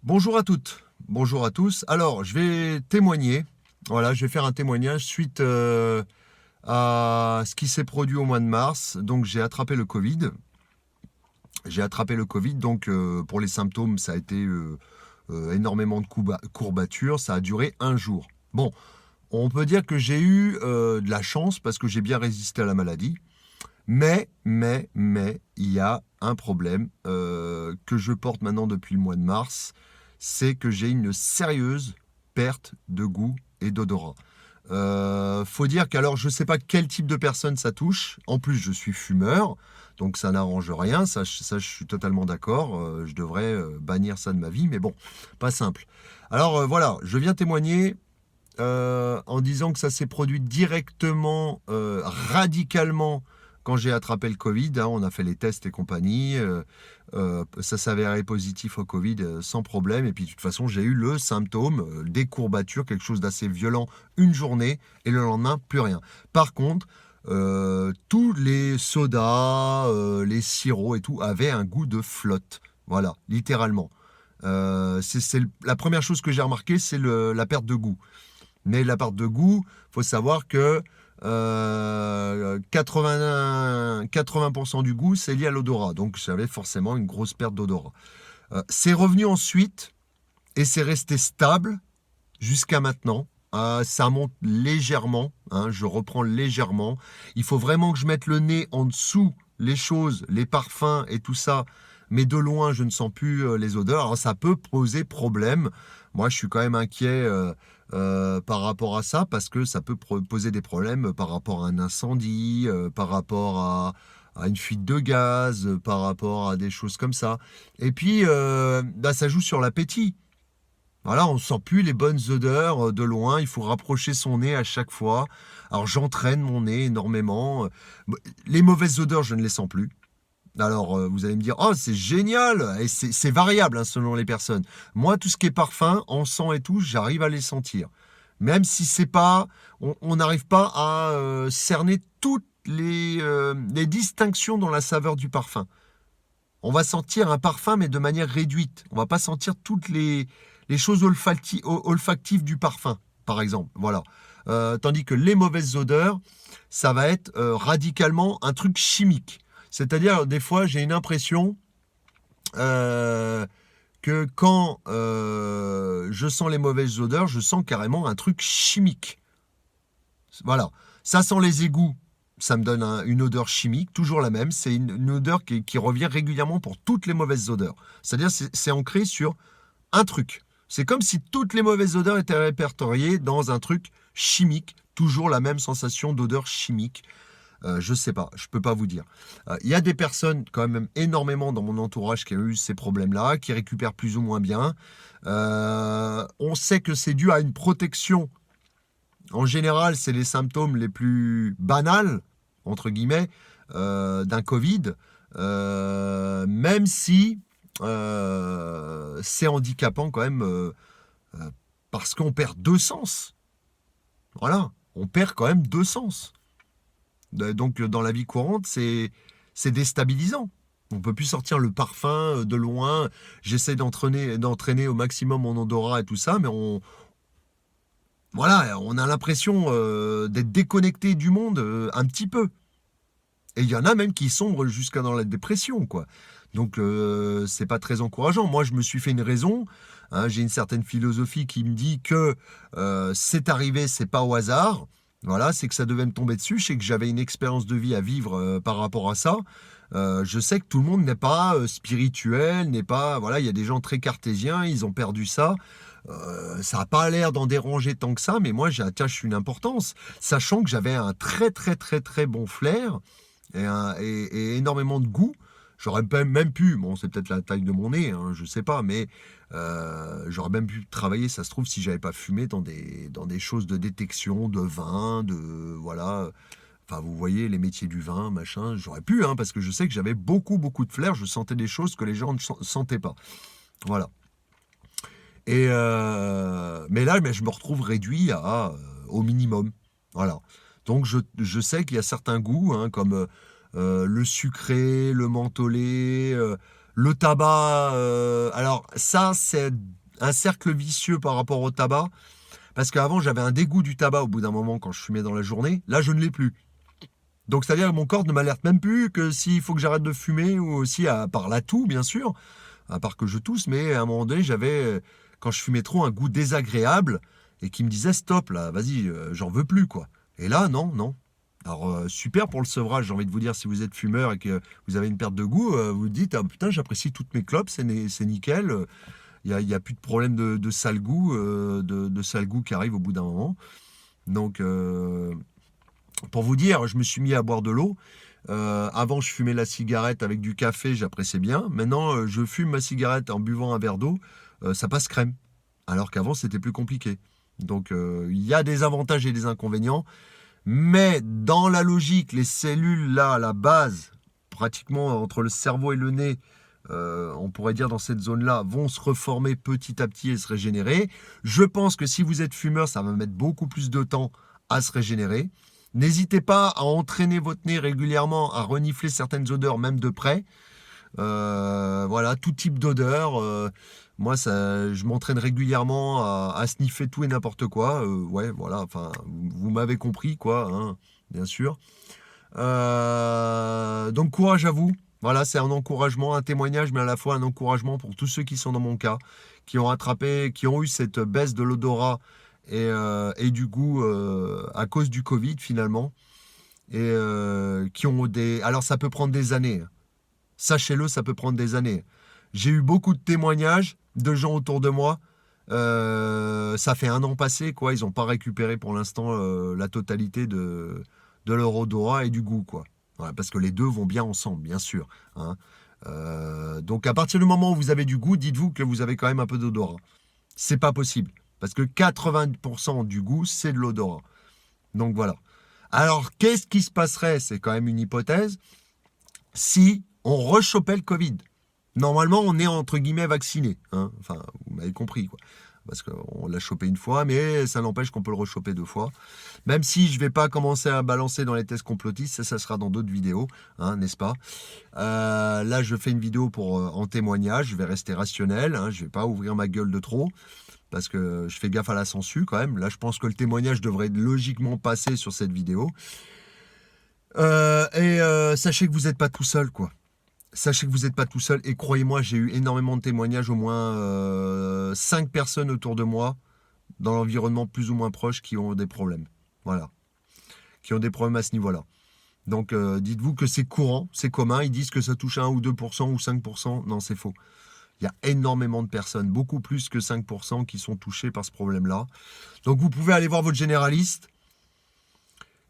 Bonjour à toutes, bonjour à tous. Alors, je vais témoigner. Voilà, je vais faire un témoignage suite à ce qui s'est produit au mois de mars. Donc, j'ai attrapé le Covid. J'ai attrapé le Covid. Donc, pour les symptômes, ça a été énormément de courbatures. Ça a duré un jour. Bon, on peut dire que j'ai eu de la chance parce que j'ai bien résisté à la maladie. Mais, il y a un problème que je porte maintenant depuis le mois de mars, c'est que j'ai une sérieuse perte de goût et d'odorat. Faut dire qu'alors je ne sais pas quel type de personne ça touche. En plus, je suis fumeur, donc ça n'arrange rien. Ça, je suis totalement d'accord. Je devrais bannir ça de ma vie, mais bon, pas simple. Alors voilà, je viens témoigner en disant que ça s'est produit directement, radicalement, quand j'ai attrapé le Covid. Hein, on a fait les tests et compagnie. Ça s'avérait positif au Covid sans problème. Et puis de toute façon, j'ai eu le symptôme, des courbatures, quelque chose d'assez violent, une journée, et le lendemain, plus rien. Par contre, tous les sodas, les sirops et tout avaient un goût de flotte. Voilà, littéralement. La première chose que j'ai remarqué, c'est la perte de goût. Mais la part de goût, faut savoir que 80% du goût, c'est lié à l'odorat. Donc j'avais forcément une grosse perte d'odorat. C'est revenu ensuite et c'est resté stable jusqu'à maintenant. Ça monte légèrement, hein, je reprends légèrement. Il faut vraiment que je mette le nez en dessous les choses, les parfums et tout ça. Mais de loin, je ne sens plus les odeurs. Alors ça peut poser problème. Moi, je suis quand même inquiet par rapport à ça parce que ça peut poser des problèmes par rapport à un incendie, par rapport à une fuite de gaz, par rapport à des choses comme ça. Et puis, ça joue sur l'appétit. Voilà, on ne sent plus les bonnes odeurs de loin, il faut rapprocher son nez à chaque fois. Alors j'entraîne mon nez énormément. Les mauvaises odeurs, je ne les sens plus. Alors vous allez me dire, oh c'est génial, et c'est variable hein, selon les personnes. Moi, tout ce qui est parfum, encens et tout, j'arrive à les sentir. Même si c'est pas, on n'arrive pas à cerner toutes les distinctions dans la saveur du parfum. On va sentir un parfum, mais de manière réduite. On va pas sentir toutes les choses olfactives du parfum, par exemple. Voilà. Tandis que les mauvaises odeurs, ça va être radicalement un truc chimique. C'est-à-dire, des fois, j'ai une impression euh, que quand je sens les mauvaises odeurs, je sens carrément un truc chimique. Voilà. Ça sent les égouts, ça me donne une odeur chimique, toujours la même. C'est une odeur qui revient régulièrement pour toutes les mauvaises odeurs. C'est-à-dire, c'est ancré sur un truc. C'est comme si toutes les mauvaises odeurs étaient répertoriées dans un truc chimique, toujours la même sensation d'odeur chimique. Je sais pas, je peux pas vous dire. Il y a des personnes quand même énormément dans mon entourage qui ont eu ces problèmes-là, qui récupèrent plus ou moins bien. On sait que c'est dû à une protection. En général, c'est les symptômes les plus banals, entre guillemets, d'un Covid, même si c'est handicapant quand même, euh, parce qu'on perd deux sens. Voilà, on perd quand même deux sens. Donc dans la vie courante, c'est déstabilisant. On peut plus sortir le parfum de loin. J'essaie d'entraîner au maximum mon odorat et tout ça, mais voilà, on a l'impression d'être déconnecté du monde un petit peu. Et il y en a même qui sombrent jusqu'à dans la dépression, quoi. Donc c'est pas très encourageant. Moi, je me suis fait une raison. Hein, j'ai une certaine philosophie qui me dit que c'est arrivé, c'est pas au hasard. Voilà, c'est que ça devait me tomber dessus. Je sais que j'avais une expérience de vie à vivre par rapport à ça. Je sais que tout le monde n'est pas spirituel, n'est pas. Voilà, il y a des gens très cartésiens, ils ont perdu ça. Ça n'a pas l'air d'en déranger tant que ça, mais moi j'attache une importance, sachant que j'avais un très très très très bon flair et énormément de goût. J'aurais même pu, bon c'est peut-être la taille de mon nez, hein, je sais pas, mais j'aurais même pu travailler, ça se trouve, si j'avais pas fumé dans des choses de détection, de vin, de voilà. Enfin, vous voyez, les métiers du vin, machin, j'aurais pu, hein, parce que je sais que j'avais beaucoup, beaucoup de flair, je sentais des choses que les gens ne sentaient pas. Voilà. Mais là, je me retrouve réduit au minimum. Voilà. Donc je sais qu'il y a certains goûts, hein, comme le sucré, le mentholé, Le tabac, alors ça, c'est un cercle vicieux par rapport au tabac. Parce qu'avant, j'avais un dégoût du tabac au bout d'un moment quand je fumais dans la journée. Là, je ne l'ai plus. Donc, c'est-à-dire que mon corps ne m'alerte même plus que s'il faut que j'arrête de fumer ou aussi, à part la toux, bien sûr, à part que je tousse, mais à un moment donné, j'avais, quand je fumais trop, un goût désagréable et qui me disait stop, là, vas-y, j'en veux plus, quoi. Et là, non, non. Alors, super pour le sevrage, j'ai envie de vous dire, si vous êtes fumeur et que vous avez une perte de goût, vous vous dites, ah putain, j'apprécie toutes mes clopes, c'est nickel, il y a plus de problème de sale goût, de sale goût qui arrive au bout d'un moment. Donc, pour vous dire, je me suis mis à boire de l'eau. Avant, je fumais la cigarette avec du café, j'appréciais bien. Maintenant, je fume ma cigarette en buvant un verre d'eau, ça passe crème. Alors qu'avant, c'était plus compliqué. Donc, il y a des avantages et des inconvénients. Mais dans la logique, les cellules là, à la base, pratiquement entre le cerveau et le nez, on pourrait dire dans cette zone-là, vont se reformer petit à petit et se régénérer. Je pense que si vous êtes fumeur, ça va mettre beaucoup plus de temps à se régénérer. N'hésitez pas à entraîner votre nez régulièrement, à renifler certaines odeurs, même de près. Voilà, tout type d'odeur. Moi, je m'entraîne régulièrement à sniffer tout et n'importe quoi. Ouais, voilà, enfin, vous m'avez compris, quoi, hein, bien sûr. Donc, courage à vous. Voilà, c'est un encouragement, un témoignage, mais à la fois un encouragement pour tous ceux qui sont dans mon cas, qui ont attrapé, qui ont eu cette baisse de l'odorat et du goût à cause du Covid, finalement. Et qui ont des. Alors, ça peut prendre des années, hein. Sachez-le, ça peut prendre des années. J'ai eu beaucoup de témoignages de gens autour de moi. Ça fait 1 an passé, quoi. Ils n'ont pas récupéré pour l'instant la totalité de leur odorat et du goût, quoi. Voilà, parce que les deux vont bien ensemble, bien sûr, hein. Donc à partir du moment où vous avez du goût, dites-vous que vous avez quand même un peu d'odorat. C'est pas possible. Parce que 80% du goût, c'est de l'odorat. Donc voilà. Alors, qu'est-ce qui se passerait, c'est quand même une hypothèse, si on rechopait le Covid? Normalement, on est entre guillemets vacciné, hein. Enfin, vous m'avez compris, quoi. Parce qu'on l'a chopé une fois, mais ça n'empêche qu'on peut le rechoper 2 fois. Même si je ne vais pas commencer à balancer dans les tests complotistes, ça sera dans d'autres vidéos, hein, n'est-ce pas? Là, je fais une vidéo en témoignage, je vais rester rationnel, hein, je ne vais pas ouvrir ma gueule de trop, parce que je fais gaffe à la censure quand même. Là, je pense que le témoignage devrait logiquement passer sur cette vidéo. Sachez que vous n'êtes pas tout seul, quoi. Sachez que vous n'êtes pas tout seul et croyez-moi, j'ai eu énormément de témoignages, au moins 5 personnes autour de moi, dans l'environnement plus ou moins proche, qui ont des problèmes. Voilà. Qui ont des problèmes à ce niveau-là. Donc dites-vous que c'est courant, c'est commun. Ils disent que ça touche à 1 ou 2% ou 5%. Non, c'est faux. Il y a énormément de personnes, beaucoup plus que 5% qui sont touchées par ce problème-là. Donc vous pouvez aller voir votre généraliste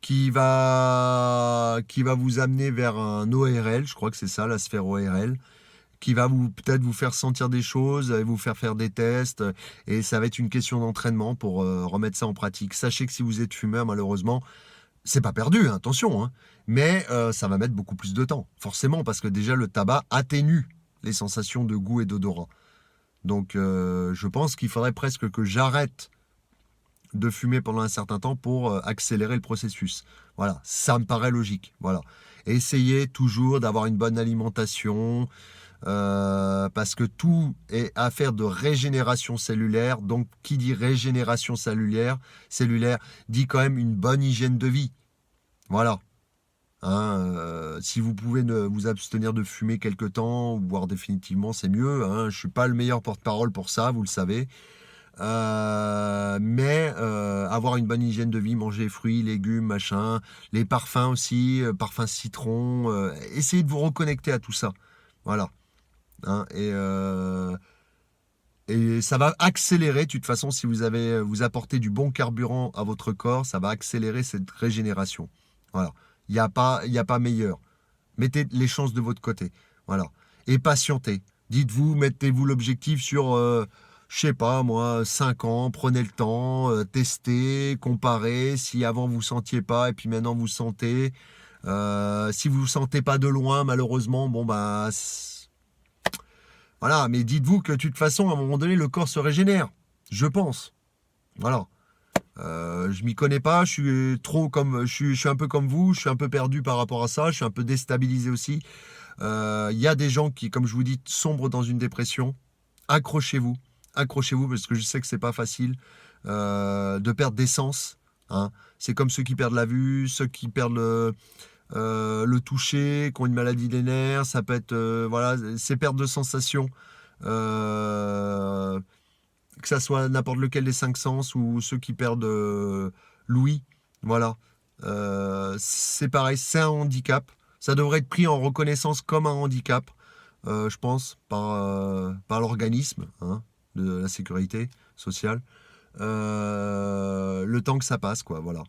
qui va vous amener vers un ORL, je crois que c'est ça, la sphère ORL, qui va peut-être vous faire sentir des choses, vous faire des tests, et ça va être une question d'entraînement pour remettre ça en pratique. Sachez que si vous êtes fumeur, malheureusement, c'est pas perdu, hein, attention, hein, mais ça va mettre beaucoup plus de temps, forcément, parce que déjà le tabac atténue les sensations de goût et d'odorat. Donc je pense qu'il faudrait presque que j'arrête de fumer pendant un certain temps pour accélérer le processus. Voilà, ça me paraît logique. Voilà. Essayez toujours d'avoir une bonne alimentation, parce que tout est affaire de régénération cellulaire. Donc, qui dit régénération cellulaire dit quand même une bonne hygiène de vie. Voilà. Hein, si vous pouvez vous abstenir de fumer quelque temps, voire définitivement, c'est mieux, hein. Je ne suis pas le meilleur porte-parole pour ça, vous le savez. Mais avoir une bonne hygiène de vie, manger fruits, légumes, machin, les parfums aussi, parfums citron, essayez de vous reconnecter à tout ça. Voilà. Hein, et ça va accélérer, de toute façon, si vous apportez du bon carburant à votre corps, ça va accélérer cette régénération. Voilà. Il n'y a pas meilleur. Mettez les chances de votre côté. Voilà. Et patientez. Dites-vous, mettez-vous l'objectif sur, je sais pas moi, 5 ans, prenez le temps, testez, comparez. Si avant vous ne sentiez pas et puis maintenant vous sentez. Si vous ne sentez pas de loin, malheureusement, bon bah... Voilà, mais dites-vous que de toute façon, à un moment donné, le corps se régénère. Je pense. Voilà. Je m'y connais pas, je suis un peu comme vous, je suis un peu perdu par rapport à ça, je suis un peu déstabilisé aussi. Il y a des gens qui, comme je vous dis, sombrent dans une dépression. Accrochez-vous, accrochez-vous, parce que je sais que c'est pas facile de perdre des sens. Hein. C'est comme ceux qui perdent la vue, ceux qui perdent le toucher, qui ont une maladie des nerfs, ça peut être voilà, ces pertes de sensations, que ça soit n'importe lequel des cinq sens ou ceux qui perdent l'ouïe, voilà. C'est pareil, c'est un handicap. Ça devrait être pris en reconnaissance comme un handicap, je pense, par l'organisme hein, de la sécurité sociale. Le temps que ça passe, quoi, voilà.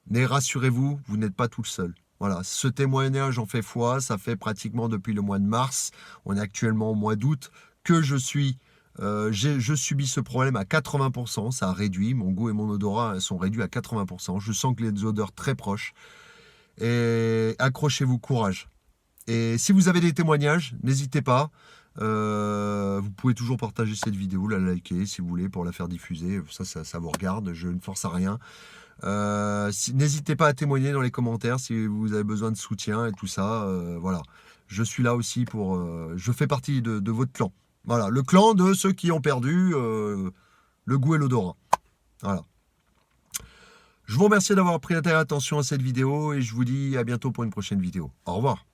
Mais rassurez-vous, vous n'êtes pas tout seul. Voilà, ce témoignage en fait foi, ça fait pratiquement depuis le mois de mars, on est actuellement au mois d'août, que je subis ce problème à 80%, ça a réduit, mon goût et mon odorat sont réduits à 80%, je sens que les odeurs très proches, et accrochez-vous, courage. Et si vous avez des témoignages, n'hésitez pas, vous pouvez toujours partager cette vidéo, la liker si vous voulez pour la faire diffuser, ça vous regarde, je ne force à rien. N'hésitez pas à témoigner dans les commentaires si vous avez besoin de soutien et tout ça. Voilà, je suis là aussi pour. Je fais partie de votre clan. Voilà, le clan de ceux qui ont perdu le goût et l'odorat. Voilà. Je vous remercie d'avoir pris attention à cette vidéo et je vous dis à bientôt pour une prochaine vidéo. Au revoir.